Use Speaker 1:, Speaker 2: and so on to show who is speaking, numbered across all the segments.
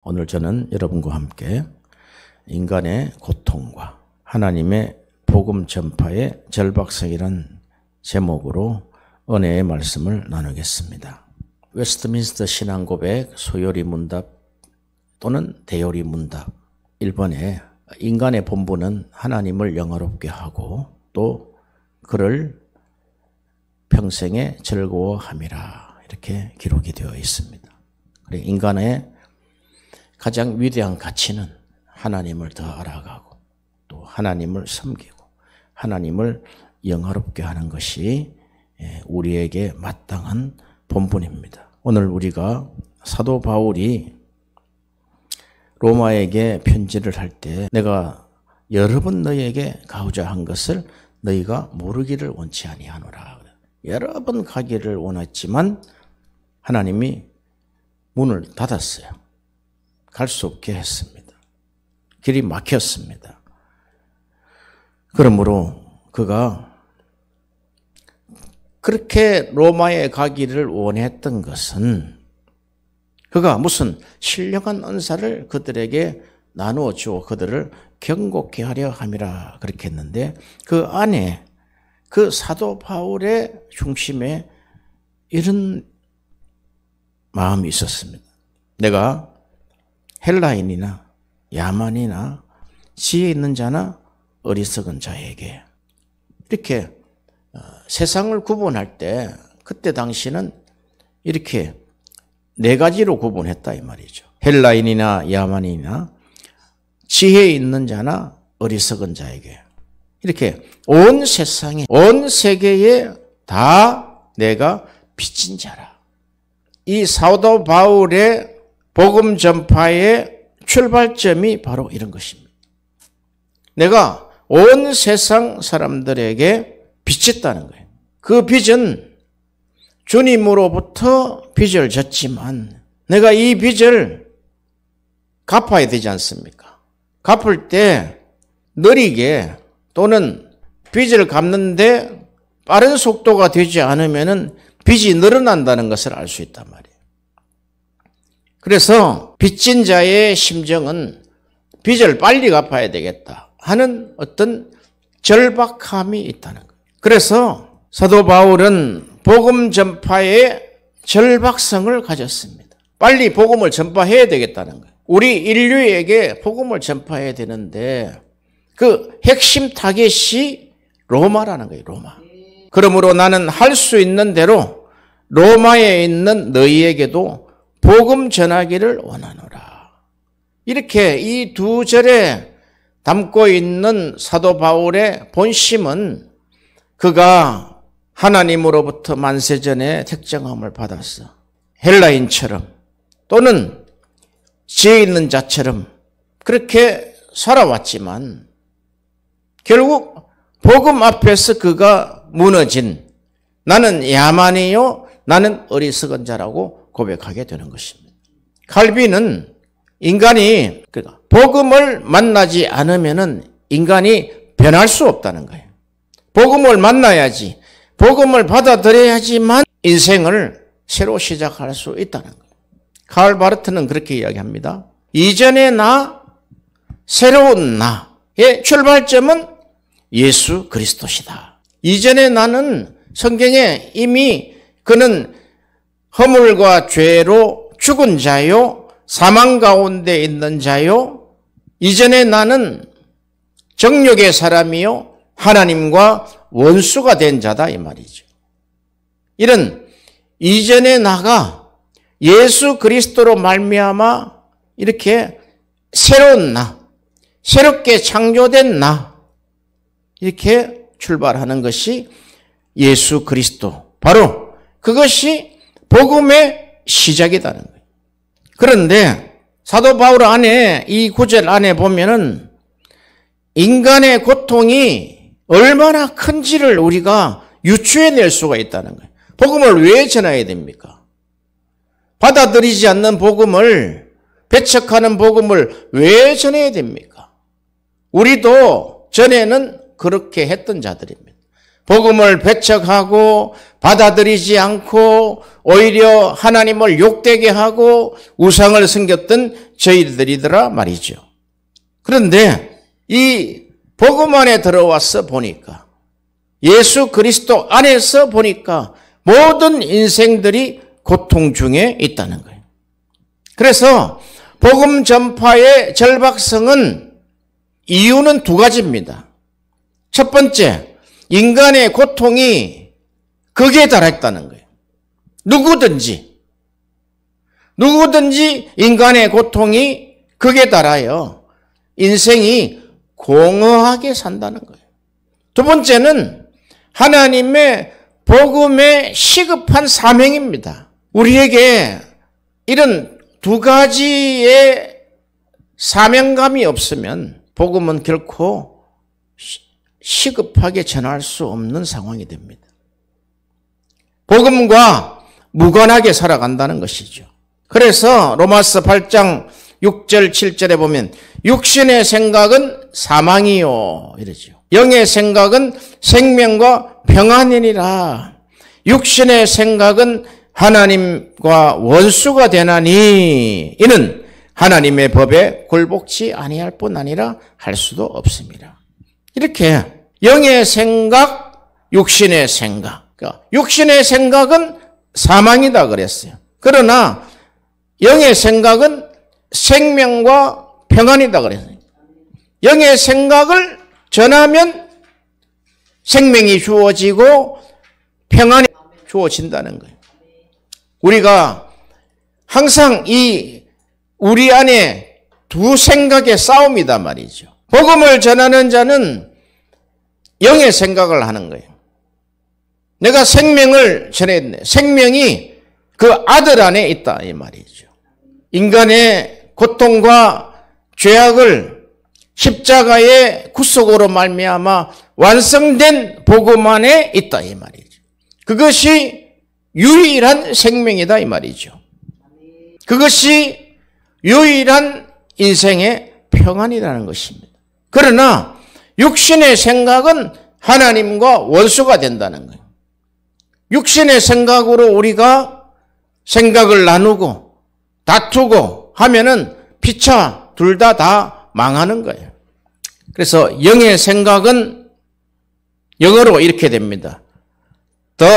Speaker 1: 오늘 저는 여러분과 함께 인간의 고통과 하나님의 복음 전파의 절박성이라는 제목으로 은혜의 말씀을 나누겠습니다. 웨스트민스터 신앙고백 소요리 문답 또는 대요리 문답 1번에 인간의 본분은 하나님을 영화롭게 하고 또 그를 평생에 즐거워함이라 이렇게 기록이 되어 있습니다. 인간의 가장 위대한 가치는 하나님을 더 알아가고 또 하나님을 섬기고 하나님을 영화롭게 하는 것이 우리에게 마땅한 본분입니다. 오늘 우리가 사도 바울이 로마에게 편지를 할 때 내가 여러 번 너희에게 가고자 한 것을 너희가 모르기를 원치 아니하노라. 여러 번 가기를 원했지만 하나님이 문을 닫았어요. 갈 수 없게 했습니다. 길이 막혔습니다. 그러므로 그가 그렇게 로마에 가기를 원했던 것은 그가 무슨 신령한 은사를 그들에게 나누어 주어 그들을 경고케 하려 함이라 그렇게 했는데 그 안에 그 사도 바울의 중심에 이런 마음이 있었습니다. 내가 헬라인이나 야만이나 지혜 있는 자나 어리석은 자에게 이렇게 세상을 구분할 때 그때 당시는 이렇게 네 가지로 구분했다 이 말이죠. 헬라인이나 야만이나 지혜 있는 자나 어리석은 자에게 이렇게 온 세상에 온 세계에 다 내가 빚진 자라. 이 사도 바울의 복음 전파의 출발점이 바로 이런 것입니다. 내가 온 세상 사람들에게 빚졌다는 거예요. 그 빚은 주님으로부터 빚을 졌지만 내가 이 빚을 갚아야 되지 않습니까? 갚을 때 느리게 또는 빚을 갚는데 빠른 속도가 되지 않으면 빚이 늘어난다는 것을 알 수 있단 말이에요. 그래서 빚진 자의 심정은 빚을 빨리 갚아야 되겠다 하는 어떤 절박함이 있다는 거예요. 그래서 사도 바울은 복음 전파의 절박성을 가졌습니다. 빨리 복음을 전파해야 되겠다는 거예요. 우리 인류에게 복음을 전파해야 되는데 그 핵심 타겟이 로마라는 거예요. 로마. 그러므로 나는 할 수 있는 대로 로마에 있는 너희에게도 복음 전하기를 원하노라. 이렇게 이 두 절에 담고 있는 사도 바울의 본심은 그가 하나님으로부터 만세전에 택정함을 받았어. 헬라인처럼 또는 지혜 있는 자처럼 그렇게 살아왔지만 결국 복음 앞에서 그가 무너진 나는 야만이요 나는 어리석은 자라고 고백하게 되는 것입니다. 칼빈은 인간이 복음을 만나지 않으면 인간이 변할 수 없다는 거예요. 복음을 만나야지 복음을 받아들여야지만 인생을 새로 시작할 수 있다는 거예요. 칼 바르트는 그렇게 이야기합니다. 이전의 나, 새로운 나의 출발점은 예수 그리스도시다. 이전의 나는 성경에 이미 그는 허물과 죄로 죽은 자요, 사망 가운데 있는 자요, 이전에 나는 정욕의 사람이요, 하나님과 원수가 된 자다 이 말이죠. 이런 이전의 나가 예수 그리스도로 말미암아 이렇게 새로운 나, 새롭게 창조된 나 이렇게 출발하는 것이 예수 그리스도, 바로 그것이 복음의 시작이라는 거예요. 그런데 사도 바울 안에 이 구절 안에 보면은 인간의 고통이 얼마나 큰지를 우리가 유추해낼 수가 있다는 거예요. 복음을 왜 전해야 됩니까? 받아들이지 않는 복음을, 배척하는 복음을 왜 전해야 됩니까? 우리도 전에는 그렇게 했던 자들입니다. 복음을 배척하고 받아들이지 않고 오히려 하나님을 욕되게 하고 우상을 섬겼던 저희들이더라 말이죠. 그런데 이 복음 안에 들어와서 보니까, 예수 그리스도 안에서 보니까 모든 인생들이 고통 중에 있다는 거예요. 그래서 복음 전파의 절박성은 이유는 두 가지입니다. 첫 번째, 인간의 고통이 극에 달했다는 거예요. 누구든지 인간의 고통이 극에 달하여 인생이 공허하게 산다는 거예요. 두 번째는 하나님의 복음의 시급한 사명입니다. 우리에게 이런 두 가지의 사명감이 없으면 복음은 결코 시급하게 전할 수 없는 상황이 됩니다. 복음과 무관하게 살아간다는 것이죠. 그래서 로마서 8장 6절 7절에 보면 육신의 생각은 사망이요 이러죠. 영의 생각은 생명과 평안이니라. 육신의 생각은 하나님과 원수가 되나니 이는 하나님의 법에 굴복치 아니할 뿐 아니라 할 수도 없습니다. 이렇게 영의 생각, 육신의 생각. 그러니까 육신의 생각은 사망이다 그랬어요. 그러나 영의 생각은 생명과 평안이다 그랬어요. 영의 생각을 전하면 생명이 주어지고 평안이 주어진다는 거예요. 우리가 항상 우리 안에 두 생각의 싸움이다 말이죠. 복음을 전하는 자는 영의 생각을 하는 거예요. 내가 생명을 전했네. 생명이 그 아들 안에 있다 이 말이죠. 인간의 고통과 죄악을 십자가의 구속으로 말미암아 완성된 복음 안에 있다 이 말이죠. 그것이 유일한 생명이다 이 말이죠. 그것이 유일한 인생의 평안이라는 것입니다. 그러나 육신의 생각은 하나님과 원수가 된다는 거예요. 육신의 생각으로 우리가 생각을 나누고 다투고 하면은 피차 둘 다 망하는 거예요. 그래서 영의 생각은 영어로 이렇게 됩니다. The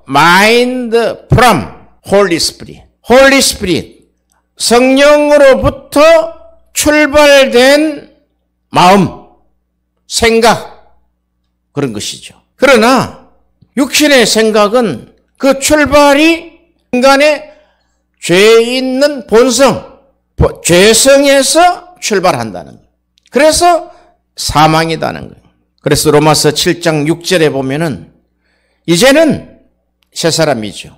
Speaker 1: mind from Holy Spirit. Holy Spirit. 성령으로부터 출발된 마음, 생각, 그런 것이죠. 그러나 육신의 생각은 그 출발이 인간의 죄 있는 본성, 죄성에서 출발한다는 거예요. 그래서 사망이다는 거예요. 그래서 로마서 7장 6절에 보면은 이제는 새 사람이죠.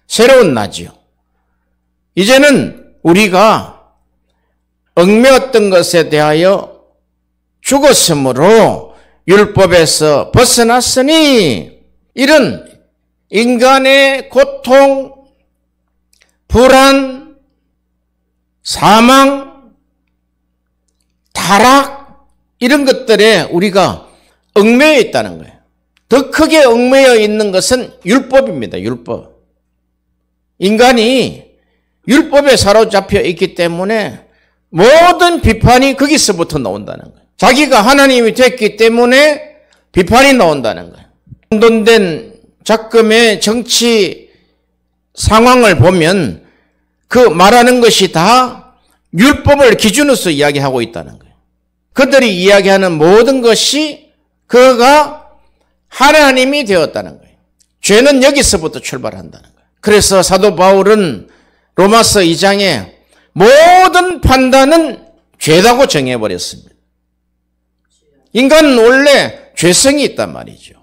Speaker 1: 새로운 나지요. 이제는 우리가 얽매였던 것에 대하여 죽었으므로 율법에서 벗어났으니 이런 인간의 고통, 불안, 사망, 타락 이런 것들에 우리가 얽매여 있다는 거예요. 더 크게 얽매여 있는 것은 율법입니다. 율법. 인간이 율법에 사로잡혀 있기 때문에 모든 비판이 거기서부터 나온다는 거예요. 자기가 하나님이 됐기 때문에 비판이 나온다는 거예요. 혼돈된 작금의 정치 상황을 보면 그 말하는 것이 다 율법을 기준으로서 이야기하고 있다는 거예요. 그들이 이야기하는 모든 것이 그가 하나님이 되었다는 거예요. 죄는 여기서부터 출발한다는 거예요. 그래서 사도 바울은 로마서 2장에 모든 판단은 죄다고 정해버렸습니다. 인간은 원래 죄성이 있단 말이죠.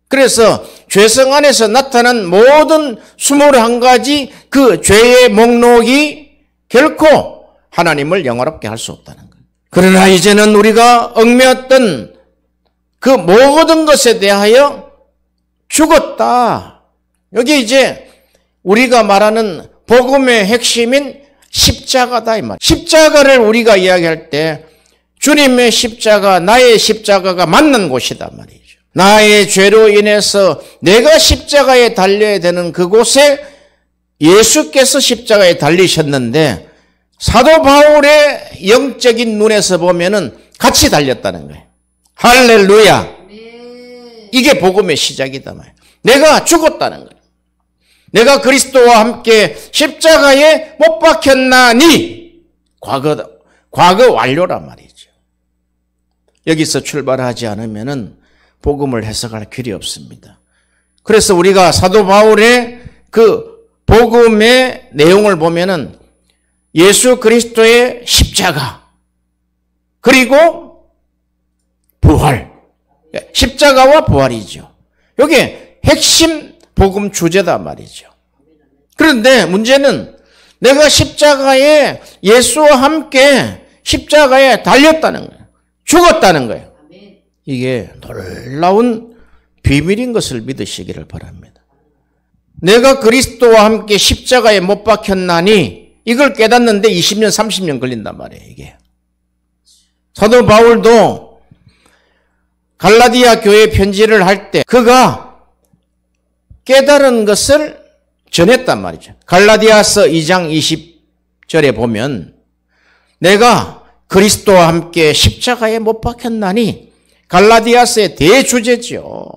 Speaker 1: 그래서 죄성 안에서 나타난 모든 21가지 그 죄의 목록이 결코 하나님을 영화롭게 할 수 없다는 거예요. 그러나 이제는 우리가 얽매였던 그 모든 것에 대하여 죽었다. 여기 이제 우리가 말하는 복음의 핵심인 십자가다 이 말. 십자가를 우리가 이야기할 때 주님의 십자가, 나의 십자가가 만난 곳이다 말이죠. 나의 죄로 인해서 내가 십자가에 달려야 되는 그곳에 예수께서 십자가에 달리셨는데 사도 바울의 영적인 눈에서 보면은 같이 달렸다는 거예요. 할렐루야. 이게 복음의 시작이다 말이에요. 내가 죽었다는 거예요. 내가 그리스도와 함께 십자가에 못 박혔나니 과거 완료란 말이죠. 여기서 출발하지 않으면은 복음을 해석할 길이 없습니다. 그래서 우리가 사도 바울의 그 복음의 내용을 보면은 예수 그리스도의 십자가 그리고 부활, 십자가와 부활이죠. 이게 핵심 복음 주제다 말이죠. 그런데 문제는 내가 십자가에 예수와 함께 십자가에 달렸다는 거예요. 죽었다는 거예요. 이게 놀라운 비밀인 것을 믿으시기를 바랍니다. 내가 그리스도와 함께 십자가에 못 박혔나니 이걸 깨닫는데 20년, 30년 걸린단 말이에요. 이게. 사도 바울도 갈라디아 교회 편지를 할 때 그가 깨달은 것을 전했단 말이죠. 갈라디아서 2장 20절에 보면 내가 그리스도와 함께 십자가에 못 박혔나니 갈라디아서의 대주제죠.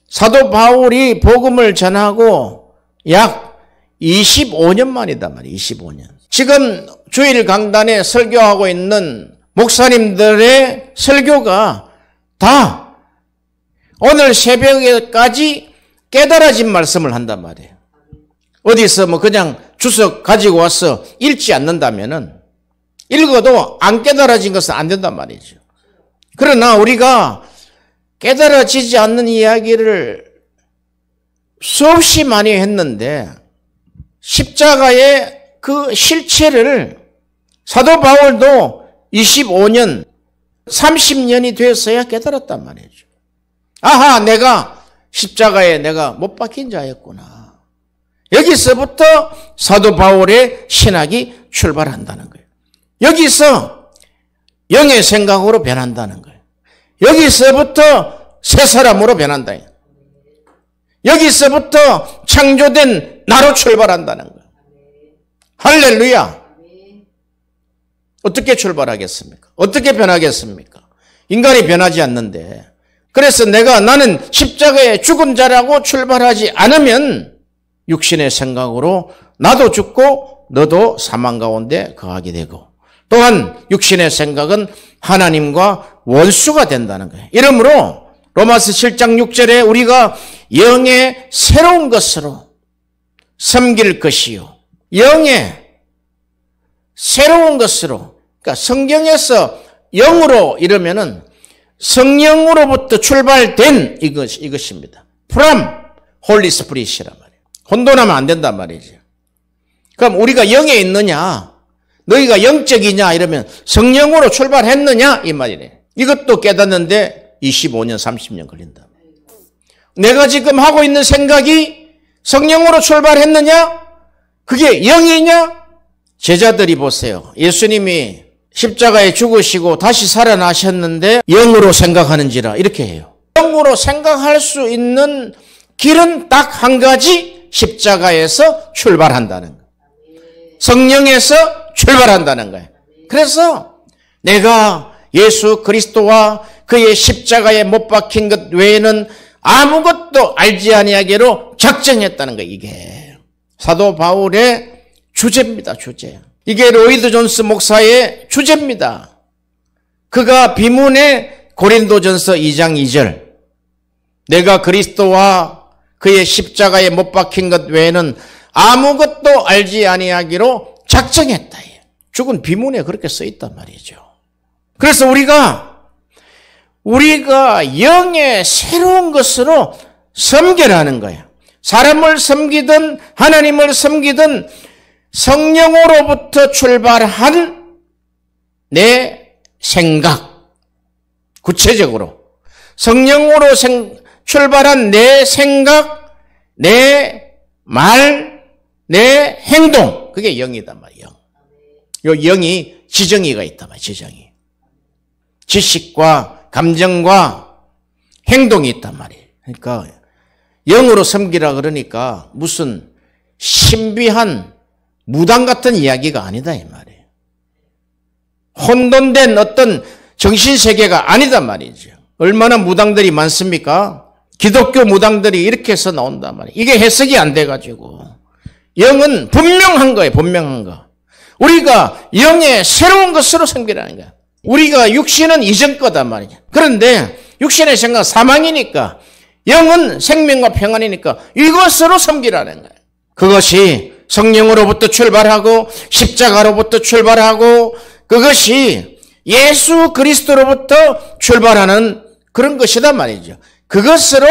Speaker 1: 사도 바울이 복음을 전하고 약 25년 만이다 말이에요. 25년. 지금 주일 강단에 설교하고 있는 목사님들의 설교가 다 오늘 새벽에까지 깨달아진 말씀을 한단 말이에요. 어디서 뭐 그냥 주석 가지고 와서 읽지 않는다면은 읽어도 안 깨달아진 것은 안 된단 말이죠. 그러나 우리가 깨달아지지 않는 이야기를 수없이 많이 했는데 십자가의 그 실체를 사도 바울도 25년, 30년이 되었어야 깨달았단 말이죠. 아하, 내가 십자가에 내가 못 박힌 자였구나. 여기서부터 사도 바울의 신학이 출발한다는 거예요. 여기서 영의 생각으로 변한다는 거예요. 여기서부터 새 사람으로 변한다. 여기서부터 창조된 나로 출발한다는 거예요. 할렐루야. 어떻게 출발하겠습니까? 어떻게 변하겠습니까? 인간이 변하지 않는데. 그래서 나는 십자가에 죽은 자라고 출발하지 않으면 육신의 생각으로 나도 죽고 너도 사망 가운데 거하게 되고 또한 육신의 생각은 하나님과 원수가 된다는 거예요. 이러므로 로마서 7장 6절에 우리가 영의 새로운 것으로 섬길 것이요. 영의 새로운 것으로, 그러니까 성경에서 영으로 이러면은 성령으로부터 출발된 이것입니다. From Holy Spirit이란 말이에요. 혼돈하면 안 된단 말이죠. 그럼 우리가 영에 있느냐, 너희가 영적이냐 이러면 성령으로 출발했느냐 이 말이래요. 이것도 깨닫는데 25년, 30년 걸린다. 내가 지금 하고 있는 생각이 성령으로 출발했느냐? 그게 영이냐? 제자들이 보세요. 예수님이 십자가에 죽으시고 다시 살아나셨는데 영으로 생각하는지라 이렇게 해요. 영으로 생각할 수 있는 길은 딱 한 가지, 십자가에서 출발한다는 거예요. 성령에서 출발한다는 거예요. 그래서 내가 예수 그리스도와 그의 십자가에 못 박힌 것 외에는 아무것도 알지 아니하기로 작정했다는 거예요. 이게 사도 바울의 주제입니다. 주제. 이게 로이드 존스 목사의 주제입니다. 그가 비문의 고린도전서 2장 2절 내가 그리스도와 그의 십자가에 못 박힌 것 외에는 아무것도 알지 아니하기로 작정했다. 죽은 비문에 그렇게 써 있단 말이죠. 그래서 우리가 영의 새로운 것으로 섬겨라는 거예요. 사람을 섬기든 하나님을 섬기든 성령으로부터 출발한 내 생각, 구체적으로 성령으로 출발한 내 생각, 내 말, 내 행동, 그게 영이단 말이에요. 요 영이 지정의가 있단 말이에요. 지정의. 지식과 감정과 행동이 있단 말이에요. 그러니까 영으로 섬기라 그러니까 무슨 신비한 무당 같은 이야기가 아니다 이 말이에요. 혼돈된 어떤 정신세계가 아니다 말이죠. 얼마나 무당들이 많습니까? 기독교 무당들이 이렇게 해서 나온단 말이에요. 이게 해석이 안 돼가지고. 영은 분명한 거예요. 분명한 거. 우리가 영의 새로운 것으로 섬기라는 거야. 우리가 육신은 이전 거단 말이죠. 그런데 육신의 생각은 사망이니까 영은 생명과 평안이니까 이것으로 섬기라는 거예요. 그것이 성령으로부터 출발하고 십자가로부터 출발하고 그것이 예수 그리스도로부터 출발하는 그런 것이다 말이죠. 그것으로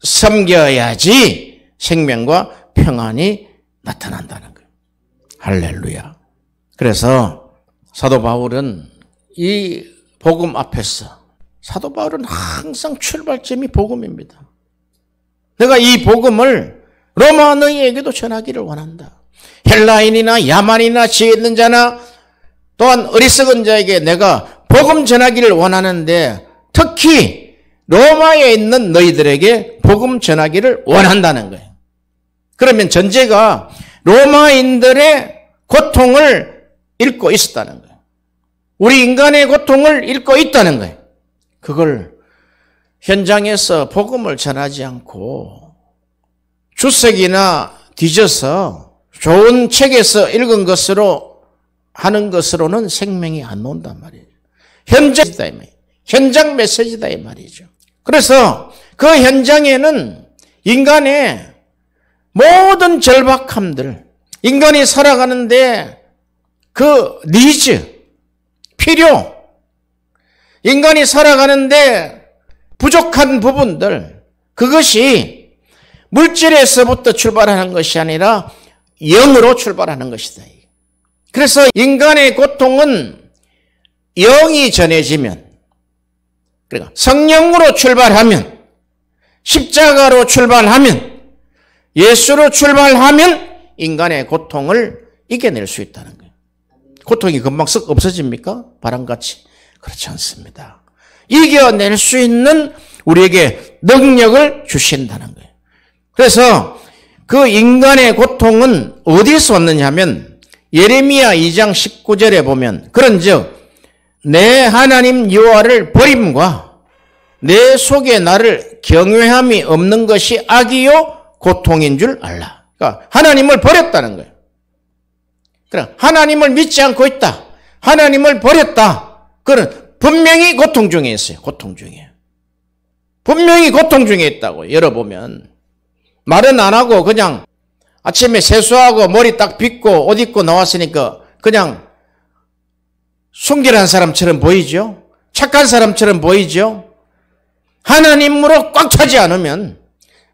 Speaker 1: 섬겨야지 생명과 평안이 나타난다는 거예요. 할렐루야. 그래서 사도 바울은 이 복음 앞에서 사도 바울은 항상 출발점이 복음입니다. 내가 이 복음을 로마 너희에게도 전하기를 원한다. 헬라인이나 야만이나 지혜 있는 자나 또한 어리석은 자에게 내가 복음 전하기를 원하는데 특히 로마에 있는 너희들에게 복음 전하기를 원한다는 거예요. 그러면 전제가 로마인들의 고통을 읽고 있었다는 거예요. 우리 인간의 고통을 읽고 있다는 거예요. 그걸 현장에서 복음을 전하지 않고 주석이나 뒤져서 좋은 책에서 읽은 것으로 하는 것으로는 생명이 안 나온단 말이에요. 현장이다 이 말이에요. 현장 메시지다 이 말이죠. 그래서 그 현장에는 인간의 모든 절박함들, 인간이 살아가는데 그 니즈, 필요, 인간이 살아가는데 부족한 부분들, 그것이 물질에서부터 출발하는 것이 아니라 영으로 출발하는 것이다. 그래서 인간의 고통은 영이 전해지면, 그러니까 성령으로 출발하면, 십자가로 출발하면, 예수로 출발하면 인간의 고통을 이겨낼 수 있다는 거예요. 고통이 금방 쓱 없어집니까? 바람같이. 그렇지 않습니다. 이겨낼 수 있는 우리에게 능력을 주신다는 거예요. 그래서 그 인간의 고통은 어디서 왔느냐 하면 예레미야 2장 19절에 보면 그런즉 내 하나님 여호와를 버림과 내 속에 나를 경외함이 없는 것이 악이요 고통인 줄 알라. 그러니까 하나님을 버렸다는 거예요. 그러니까 하나님을 믿지 않고 있다. 하나님을 버렸다. 그건 분명히 고통 중에 있어요. 고통 중에. 분명히 고통 중에 있다고 열어보면. 말은 안 하고 그냥 아침에 세수하고 머리 딱 빗고 옷 입고 나왔으니까 그냥 순결한 사람처럼 보이죠? 착한 사람처럼 보이죠? 하나님으로 꽉 차지 않으면,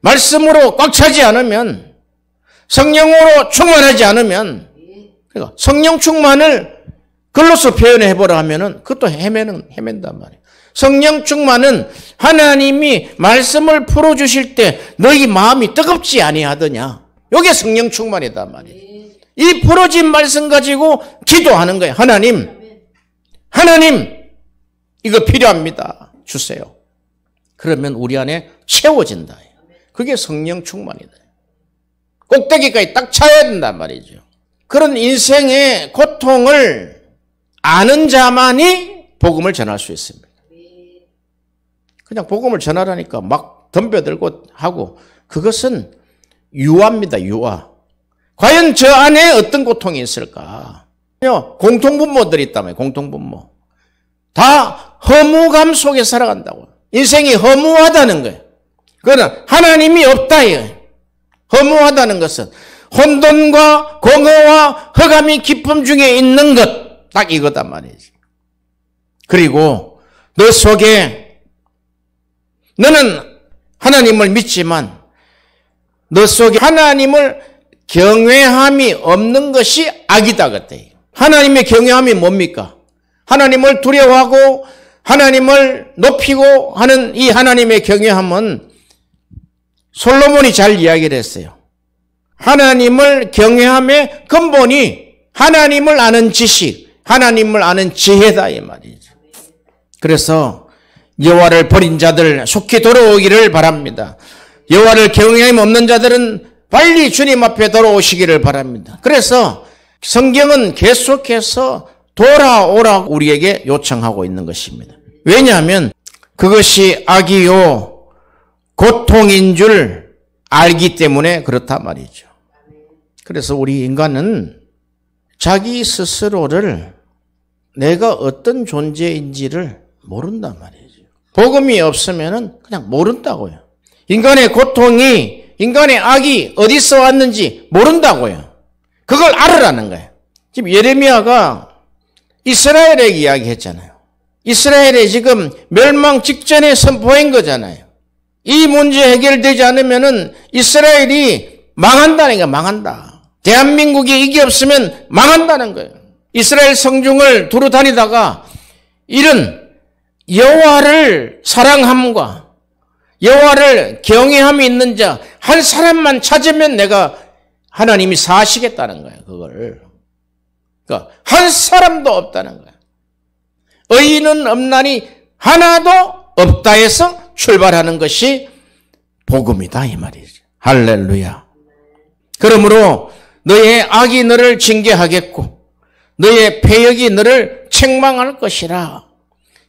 Speaker 1: 말씀으로 꽉 차지 않으면, 성령으로 충만하지 않으면, 그러니까 성령 충만을 글로서 표현해 보라 하면은 그것도 헤맨단 말이에요. 성령 충만은 하나님이 말씀을 풀어주실 때 너희 마음이 뜨겁지 아니하더냐. 이게 성령 충만이단 말이에요. 이 풀어진 말씀 가지고 기도하는 거예요. 하나님, 이거 필요합니다. 주세요. 그러면 우리 안에 채워진다. 그게 성령 충만이다. 꼭대기까지 딱 차야 된단 말이죠. 그런 인생의 고통을 아는 자만이 복음을 전할 수 있습니다. 그냥 복음을 전하라니까 막 덤벼들고 하고 그것은 유아입니다. 유아. 과연 저 안에 어떤 고통이 있을까? 공통분모들이 있다며. 공통분모. 다 허무감 속에 살아간다고. 인생이 허무하다는 거예요. 그거는 하나님이 없다. 허무하다는 것은 혼돈과 공허와 허감이 기쁨 중에 있는 것. 딱 이거단 말이지. 그리고 너 속에 너는 하나님을 믿지만 너 속에 하나님을 경외함이 없는 것이 악이다 그때. 하나님의 경외함이 뭡니까? 하나님을 두려워하고 하나님을 높이고 하는 이 하나님의 경외함은 솔로몬이 잘 이야기를 했어요. 하나님을 경외함의 근본이 하나님을 아는 지식, 하나님을 아는 지혜다 이 말이죠. 그래서 여호와를 버린 자들 속히 돌아오기를 바랍니다. 여호와를 경외함이 없는 자들은 빨리 주님 앞에 돌아오시기를 바랍니다. 그래서 성경은 계속해서 돌아오라고 우리에게 요청하고 있는 것입니다. 왜냐하면 그것이 악이요 고통인 줄 알기 때문에 그렇다 말이죠. 그래서 우리 인간은 자기 스스로를 내가 어떤 존재인지를 모른단 말이죠. 복음이 없으면 그냥 모른다고요. 인간의 고통이, 인간의 악이 어디서 왔는지 모른다고요. 그걸 알으라는 거예요. 지금 예레미야가 이스라엘에게 이야기했잖아요. 이스라엘이 지금 멸망 직전에 선포한 거잖아요. 이 문제 해결되지 않으면 이스라엘이 망한다는 거예요. 망한다. 대한민국이 이게 없으면 망한다는 거예요. 이스라엘 성중을 두루 다니다가 이런 여호와를 사랑함과 여호와를 경외함이 있는 자 한 사람만 찾으면 내가 하나님이 사하시겠다는 거예요. 그걸. 그러니까 한 사람도 없다는 거예요. 의인은 없나니 하나도 없다 해서 출발하는 것이 복음이다 이 말이죠. 할렐루야. 그러므로 너의 악이 너를 징계하겠고 너의 패역이 너를 책망할 것이라.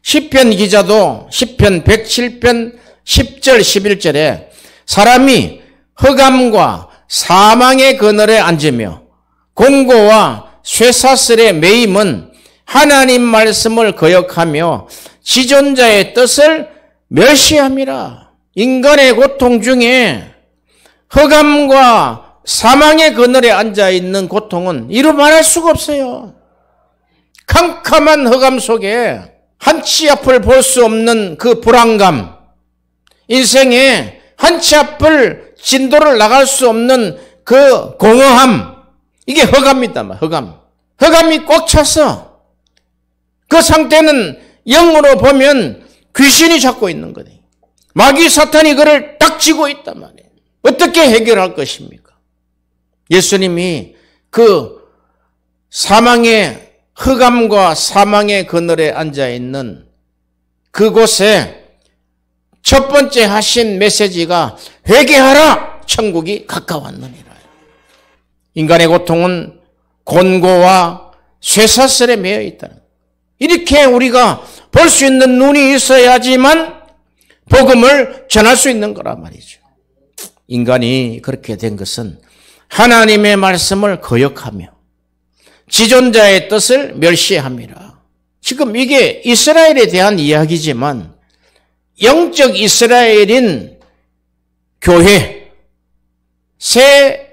Speaker 1: 시편 기자도 시편 107편 10절 11절에 사람이 흑암과 사망의 그늘에 앉으며 공고와 쇠사슬의 매임은 하나님 말씀을 거역하며 지존자의 뜻을 멸시함이라. 인간의 고통 중에 흑암과 사망의 그늘에 앉아있는 고통은 이루 말할 수가 없어요. 캄캄한 흑암 속에 한치 앞을 볼 수 없는 그 불안감, 인생에 한치 앞을 진도를 나갈 수 없는 그 공허함, 이게 흑암이다. 흑암이 꽉 차서 그 상태는 영으로 보면 귀신이 잡고 있는 거네. 마귀 사탄이 그를 딱 쥐고 있단 말이에요. 어떻게 해결할 것입니까? 예수님이 그 사망의 흑암과 사망의 그늘에 앉아있는 그곳에 첫 번째 하신 메시지가 회개하라! 천국이 가까웠느니라. 인간의 고통은 곤고와 쇠사슬에 매여 있다는 거예요. 이렇게 우리가 볼 수 있는 눈이 있어야지만 복음을 전할 수 있는 거란 말이죠. 인간이 그렇게 된 것은 하나님의 말씀을 거역하며 지존자의 뜻을 멸시함이라. 지금 이게 이스라엘에 대한 이야기지만 영적 이스라엘인 교회, 새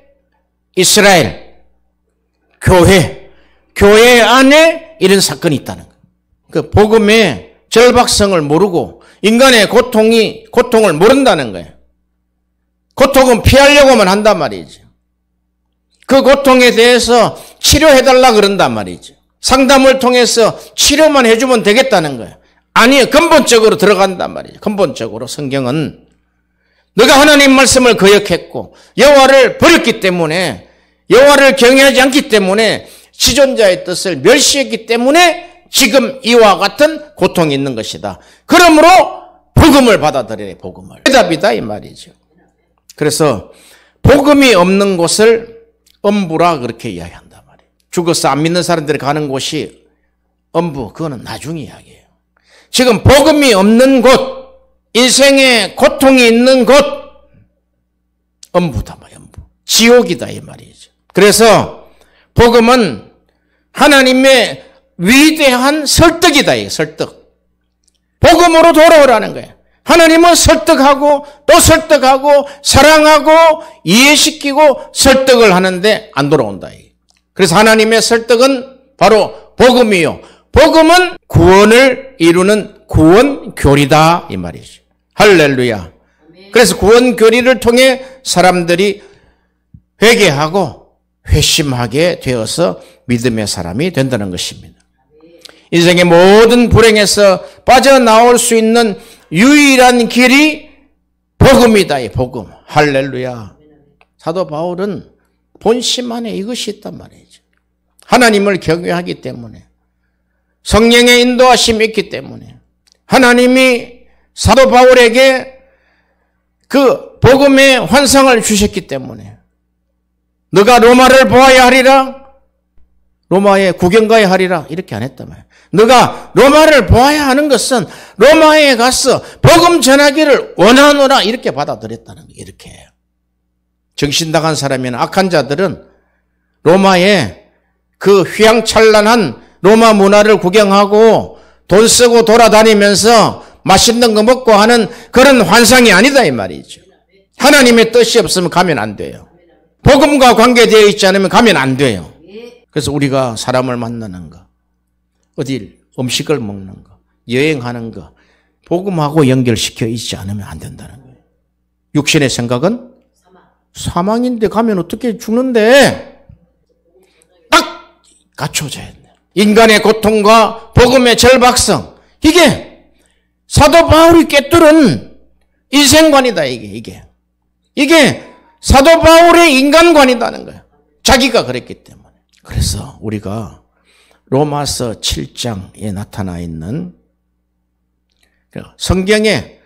Speaker 1: 이스라엘, 교회 안에 이런 사건이 있다는 거예요. 그 복음의 절박성을 모르고 인간의 고통을 모른다는 거예요. 고통은 피하려고만 한단 말이죠. 그 고통에 대해서 치료해달라 그런단 말이죠. 상담을 통해서 치료만 해주면 되겠다는 거예요. 아니요. 근본적으로 들어간단 말이죠. 근본적으로 성경은 너가 하나님 말씀을 거역했고 여호와를 버렸기 때문에 여호와를 경외하지 않기 때문에 지존자의 뜻을 멸시했기 때문에 지금 이와 같은 고통이 있는 것이다. 그러므로 복음을 받아들여야 복음을. 대답이다 이 말이죠. 그래서 복음이 없는 곳을 엄부라 그렇게 이야기한단 말이에요. 죽어서 안 믿는 사람들이 가는 곳이 엄부, 그거는 나중 이야기예요. 지금 복음이 없는 곳, 인생에 고통이 있는 곳, 엄부다 말이에요. 엄부. 지옥이다 이 말이죠. 그래서 복음은 하나님의 위대한 설득이다. 이 설득. 복음으로 돌아오라는 거예요. 하나님은 설득하고 또 설득하고 사랑하고 이해시키고 설득을 하는데 안 돌아온다. 그래서 하나님의 설득은 바로 복음이요. 복음은 구원을 이루는 구원교리다 이 말이죠. 할렐루야. 그래서 구원교리를 통해 사람들이 회개하고 회심하게 되어서 믿음의 사람이 된다는 것입니다. 인생의 모든 불행에서 빠져나올 수 있는 유일한 길이 복음이다. 이 복음. 할렐루야. 사도 바울은 본심 안에 이것이 있단 말이죠. 하나님을 경외하기 때문에, 성령의 인도하심이 있기 때문에, 하나님이 사도 바울에게 그 복음의 환상을 주셨기 때문에, 너가 로마를 보아야 하리라. 로마에 구경 가야 하리라. 이렇게 안 했단 말이야. 너가 로마를 보아야 하는 것은 로마에 가서 복음 전하기를 원하노라. 이렇게 받아들였다는 거예요. 이렇게. 정신나간 사람이나 악한 자들은 로마에 그 휘황찬란한 로마 문화를 구경하고 돈 쓰고 돌아다니면서 맛있는 거 먹고 하는 그런 환상이 아니다 이 말이죠. 하나님의 뜻이 없으면 가면 안 돼요. 복음과 관계되어 있지 않으면 가면 안 돼요. 그래서 우리가 사람을 만나는 거, 어디 음식을 먹는 거, 여행하는 거, 복음하고 연결시켜 있지 않으면 안 된다는 거예요. 육신의 생각은 사망인데 가면 어떻게 죽는데? 딱 갖춰져야 돼요. 인간의 고통과 복음의 절박성, 이게 사도 바울이 꿰뚫은 인생관이다. 이게 사도 바울의 인간관이라는 거예요. 자기가 그랬기 때문에. 그래서 우리가 로마서 7장에 나타나 있는 성경의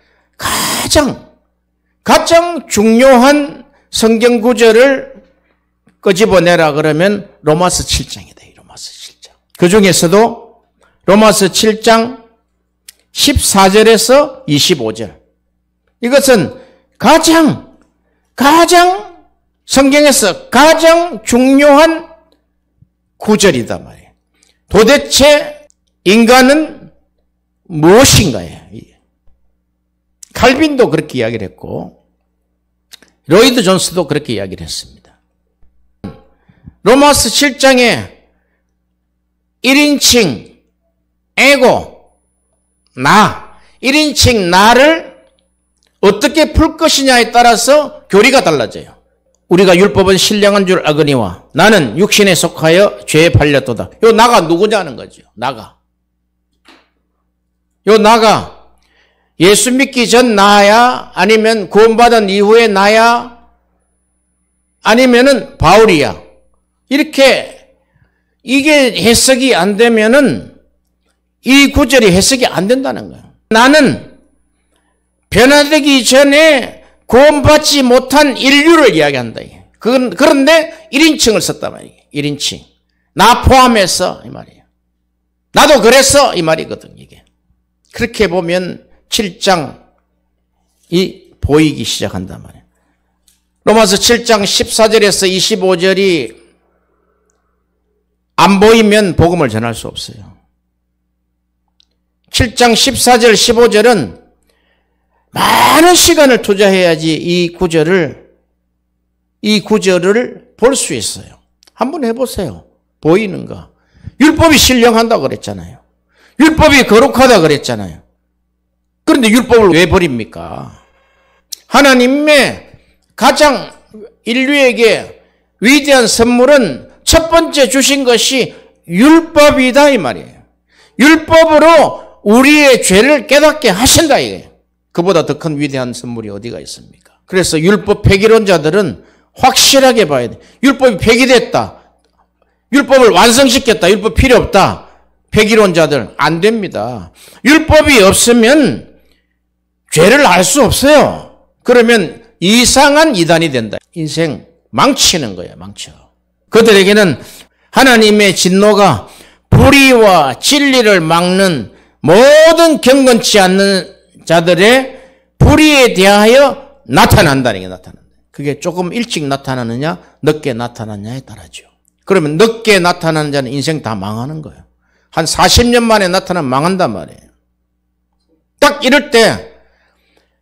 Speaker 1: 가장 중요한 성경 구절을 끄집어내라 그러면 로마서 7장이다. 로마서 7장. 그 중에서도 로마서 7장 14절에서 25절. 이것은 가장 성경에서 가장 중요한 구절이다 말이에요. 도대체 인간은 무엇인가요? 칼빈도 그렇게 이야기를 했고 로이드 존스도 그렇게 이야기를 했습니다. 로마서 7장에 1인칭 에고 나 1인칭 나를 어떻게 풀 것이냐에 따라서 교리가 달라져요. 우리가 율법은 신령한 줄 알거니와 나는 육신에 속하여 죄에 팔렸도다. 요 나가 누구냐는 거죠. 요 나가 예수 믿기 전 나야 아니면 구원받은 이후의 나야 아니면은 바울이야. 이렇게 이게 해석이 안 되면은 이 구절이 해석이 안 된다는 거예요. 나는 변화되기 전에 구원받지 못한 인류를 이야기한다. 그런데 1인칭을 썼단 말이에요. 1인칭. 나 포함해서 이 말이에요. 나도 그랬어 이 말이거든 이게. 그렇게 보면 7장이 보이기 시작한단 말이에요. 로마서 7장 14절에서 25절이 안 보이면 복음을 전할 수 없어요. 7장 14절 15절은 많은 시간을 투자해야지 이 구절을 볼 수 있어요. 한번 해보세요. 보이는 거. 율법이 신령하다고 그랬잖아요. 율법이 거룩하다고 그랬잖아요. 그런데 율법을 왜 버립니까? 하나님의 가장 인류에게 위대한 선물은 첫 번째 주신 것이 율법이다 이 말이에요. 율법으로 우리의 죄를 깨닫게 하신다 이거예요. 그보다 더 큰 위대한 선물이 어디가 있습니까? 그래서 율법 폐기론자들은 확실하게 봐야 돼. 율법이 폐기됐다. 율법을 완성시켰다. 율법 필요 없다. 폐기론자들 안 됩니다. 율법이 없으면 죄를 알 수 없어요. 그러면 이상한 이단이 된다. 인생 망치는 거예요. 망쳐. 그들에게는 하나님의 진노가 불의와 진리를 막는 모든 경건치 않는 자들의 불의에 대하여 나타난다는 게 나타난다. 그게 조금 일찍 나타나느냐 늦게 나타나느냐에 따라죠. 그러면 늦게 나타나는 자는 인생 다 망하는 거예요. 한 40년 만에 나타나면 망한단 말이에요. 딱 이럴 때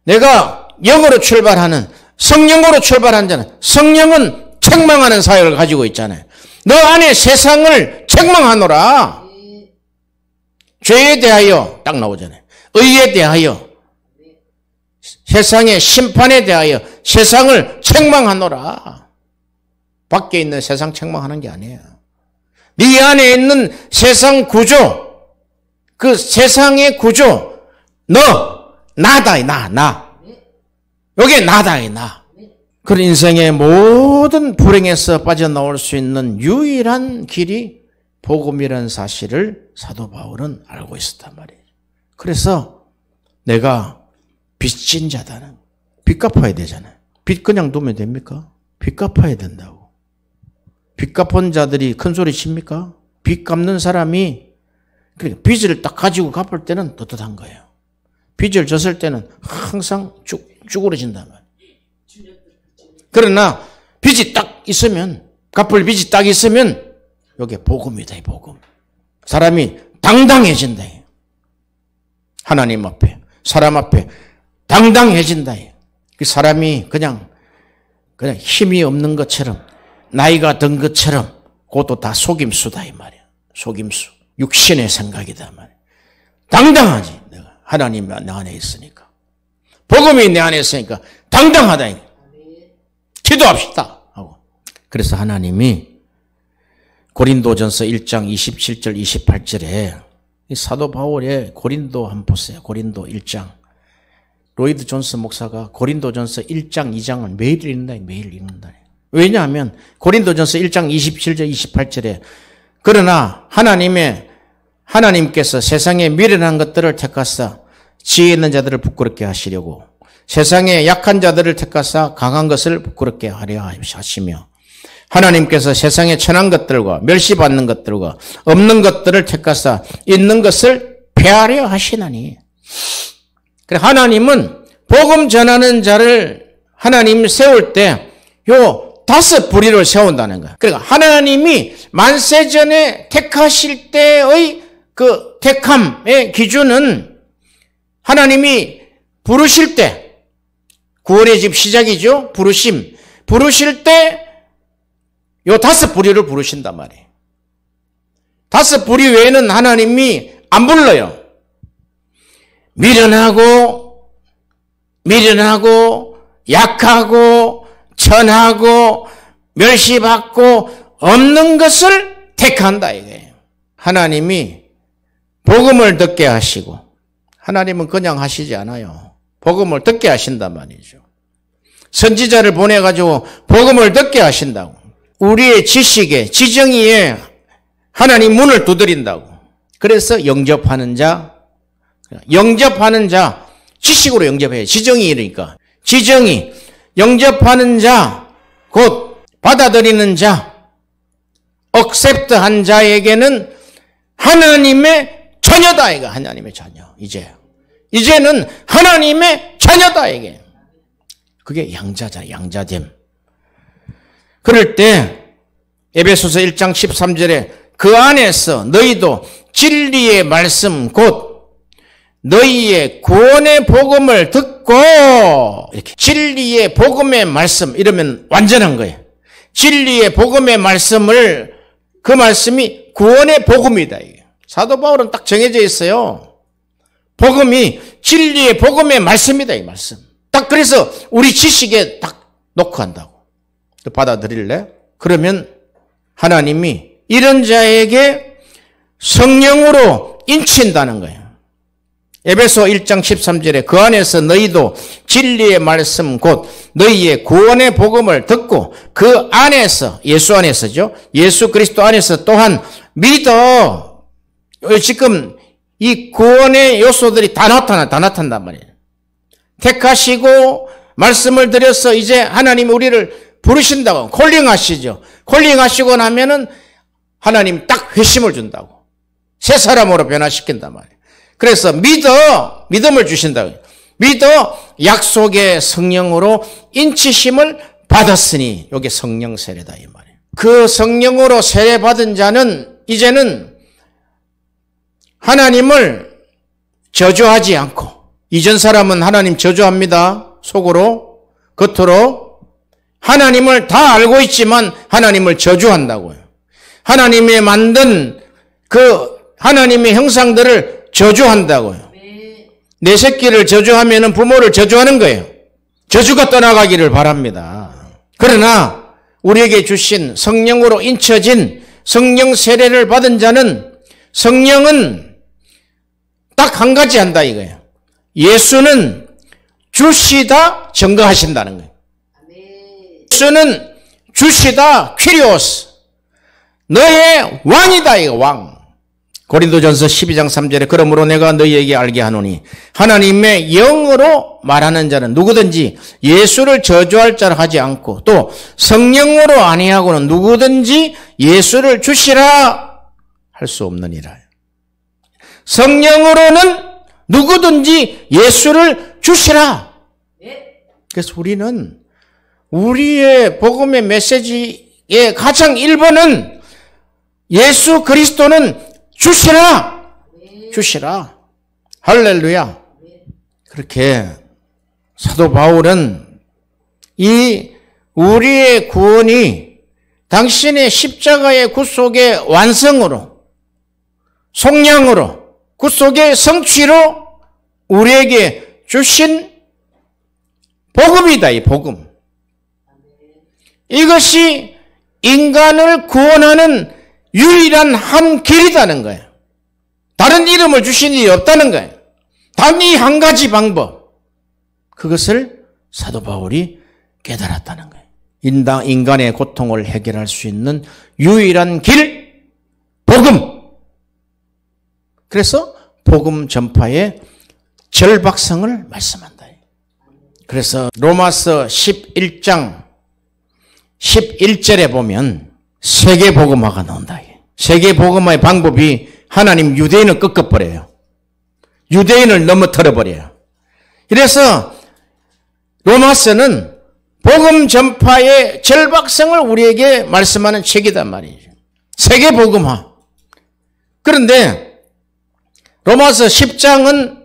Speaker 1: 내가 영으로 출발하는 성령으로 출발한 자는 성령은 책망하는 사역을 가지고 있잖아요. 너 안에 세상을 책망하노라. 죄에 대하여 딱 나오잖아요. 의에 대하여 세상의 심판에 대하여 세상을 책망하노라. 밖에 있는 세상 책망하는 게 아니에요. 네 안에 있는 세상 구조, 그 세상의 구조, 나다, 나. 여기 나다, 나. 그런 인생의 모든 불행에서 빠져나올 수 있는 유일한 길이 복음이라는 사실을 사도 바울은 알고 있었단 말이에요. 그래서 내가 빚진 자다는 빚 갚아야 되잖아요. 빚 그냥 두면 됩니까? 빚 갚아야 된다고. 빚 갚은 자들이 큰 소리 칩니까? 빚 갚는 사람이 그러니까 빚을 딱 가지고 갚을 때는 떳떳한 거예요. 빚을 졌을 때는 항상 쭈그러진단 말이에요. 그러나 빚이 딱 있으면, 갚을 빚이 딱 있으면 이게 복음이다, 복음. 사람이 당당해진다. 하나님 앞에, 사람 앞에 당당해진다. 그 사람이 그냥 힘이 없는 것처럼, 나이가 든 것처럼, 그것도 다 속임수다, 이 말이야. 속임수. 육신의 생각이다, 말이야. 당당하지, 내가. 하나님이 내 안에 있으니까. 복음이 내 안에 있으니까 당당하다. 기도합시다. 하고. 그래서 하나님이 고린도전서 1장 27절, 28절에 사도 바울의 고린도 한번 보세요. 고린도 1장. 로이드 존스 목사가 고린도전서 1장, 2장을 매일 읽는다. 매일 읽는다. 왜냐하면 고린도전서 1장 27절, 28절에 그러나 하나님께서 세상에 미련한 것들을 택하사 지혜 있는 자들을 부끄럽게 하시려고 세상에 약한 자들을 택하사 강한 것을 부끄럽게 하려 하시며 하나님께서 세상에 천한 것들과 멸시받는 것들과 없는 것들을 택하사 있는 것을 폐하려 하시나니. 그래 하나님은 복음 전하는 자를 하나님 세울 때 요 5 부류를 세운다는 거야. 그러니까 하나님이 만세전에 택하실 때의 그 택함의 기준은 하나님이 부르실 때, 구원의 집 시작이죠. 부르실 때 요 5 부류를 부르신단 말이에요. 5 부류 외에는 하나님이 안 불러요. 미련하고 약하고 천하고 멸시받고 없는 것을 택한다 이거예요. 하나님이 복음을 듣게 하시고, 하나님은 그냥 하시지 않아요. 복음을 듣게 하신단 말이죠. 선지자를 보내가지고 복음을 듣게 하신다고. 우리의 지식에, 지정의에 하나님 문을 두드린다고. 그래서 영접하는 자, 지식으로 영접해요. 지정의니까. 지정의, 영접하는 자, 곧 받아들이는 자, 억셉트한 자에게는 하나님의 자녀다 이거. 하나님의 자녀. 이제는 하나님의 자녀다 이게. 그게 양자잖아요. 양자됨. 그럴 때 에베소서 1장 13절에 그 안에서 너희도 진리의 말씀 곧 너희의 구원의 복음을 듣고, 이렇게 진리의 복음의 말씀 이러면 완전한 거예요. 진리의 복음의 말씀을, 그 말씀이 구원의 복음이다. 이게. 사도 바울은 딱 정해져 있어요. 복음이 진리의 복음의 말씀이다. 이 말씀. 딱 그래서 우리 지식에 딱 놓고 한다고. 받아들일래? 그러면 하나님이 이런 자에게 성령으로 인친다는 거예요. 에베소 1장 13절에 그 안에서 너희도 진리의 말씀 곧 너희의 구원의 복음을 듣고 그 안에서, 예수 안에서죠. 예수 그리스도 안에서 또한 믿어. 지금 이 구원의 요소들이 다 나타난단 말이에요. 택하시고 말씀을 드려서 이제 하나님이 우리를 부르신다고, 콜링하시죠. 콜링하시고 나면은 하나님 딱 회심을 준다고. 새 사람으로 변화시킨단 말이에요. 그래서 믿음을 주신다고. 믿어 약속의 성령으로 인치심을 받았으니, 이게 성령 세례다 이 말이에요. 그 성령으로 세례 받은 자는 이제는 하나님을 저주하지 않고, 이전 사람은 하나님 저주합니다. 속으로, 겉으로. 하나님을 다 알고 있지만 하나님을 저주한다고요. 하나님이 만든 그 하나님의 형상들을 저주한다고요. 내 새끼를 저주하면 부모를 저주하는 거예요. 저주가 떠나가기를 바랍니다. 그러나 우리에게 주신 성령으로 인쳐진 성령 세례를 받은 자는 성령은 딱 한 가지 한다 이거예요. 예수는 주시다 증거하신다는 거예요. 예수는 주시다 퀴리오스, 너의 왕이다 이거. 왕. 고린도전서 12장 3절에 그러므로 내가 너희에게 알게 하노니 하나님의 영으로 말하는 자는 누구든지 예수를 저주할 자라 하지 않고 또 성령으로 아니하고는 누구든지 예수를 주시라 할 수 없느니라. 성령으로는 누구든지 예수를 주시라. 그래서 우리는 우리의 복음의 메시지의 가장 1번은 예수 그리스도는 주시라. 주시라. 할렐루야. 그렇게 사도 바울은 이 우리의 구원이 당신의 십자가의 구속의 완성으로, 속량으로, 구속의 성취로 우리에게 주신 복음이다, 이 복음. 이것이 인간을 구원하는 유일한 한 길이라는 거예요. 다른 이름을 주신 일이 없다는 거예요. 단 이 한 가지 방법. 그것을 사도 바울이 깨달았다는 거예요. 인간의 고통을 해결할 수 있는 유일한 길, 복음. 그래서 복음 전파의 절박성을 말씀한다. 그래서 로마서 11장 11절에 보면 세계복음화가 나온다. 세계복음화의 방법이 하나님 유대인을 꺾어버려요. 유대인을 넘어뜨려버려요. 그래서 로마서는 복음 전파의 절박성을 우리에게 말씀하는 책이단 말이죠. 세계복음화. 그런데 로마서 10장은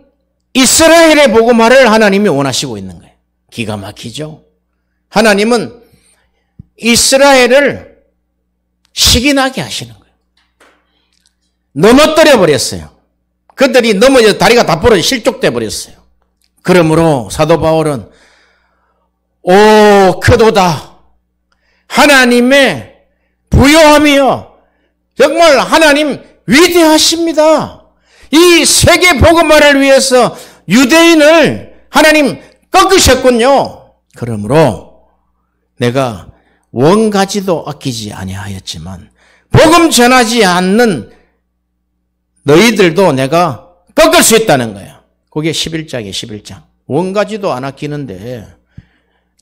Speaker 1: 이스라엘의 복음화를 하나님이 원하시고 있는 거예요. 기가 막히죠. 하나님은 이스라엘을 시기나게 하시는 거예요. 넘어뜨려 버렸어요. 그들이 넘어져 다리가 다 부러져 실족돼 버렸어요. 그러므로 사도 바울은 오 크도다. 하나님의 부요함이여. 정말 하나님 위대하십니다. 이 세계 복음화를 위해서 유대인을 하나님 꺾으셨군요. 그러므로 내가 원가지도 아끼지 아니하였지만 복음 전하지 않는 너희들도 내가 꺾을 수 있다는 거예요. 그게 11장이에요. 11장. 원가지도 안 아끼는데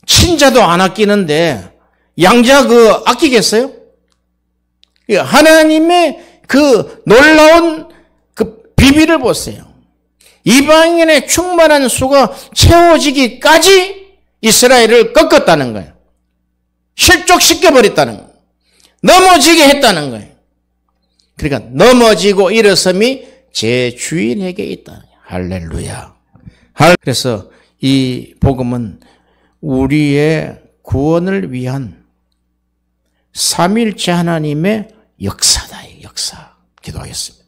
Speaker 1: 친자도 안 아끼는데 양자 아끼겠어요? 하나님의 그 놀라운 그 비밀을 보세요. 이방인의 충만한 수가 채워지기까지 이스라엘을 꺾었다는 거예요. 실족시켜버렸다는 거예요. 넘어지게 했다는 거예요. 그러니까 넘어지고 일어섬이 제 주인에게 있다. 할렐루야. 그래서 이 복음은 우리의 구원을 위한 삼일체 하나님의 역사다. 역사. 기도하겠습니다.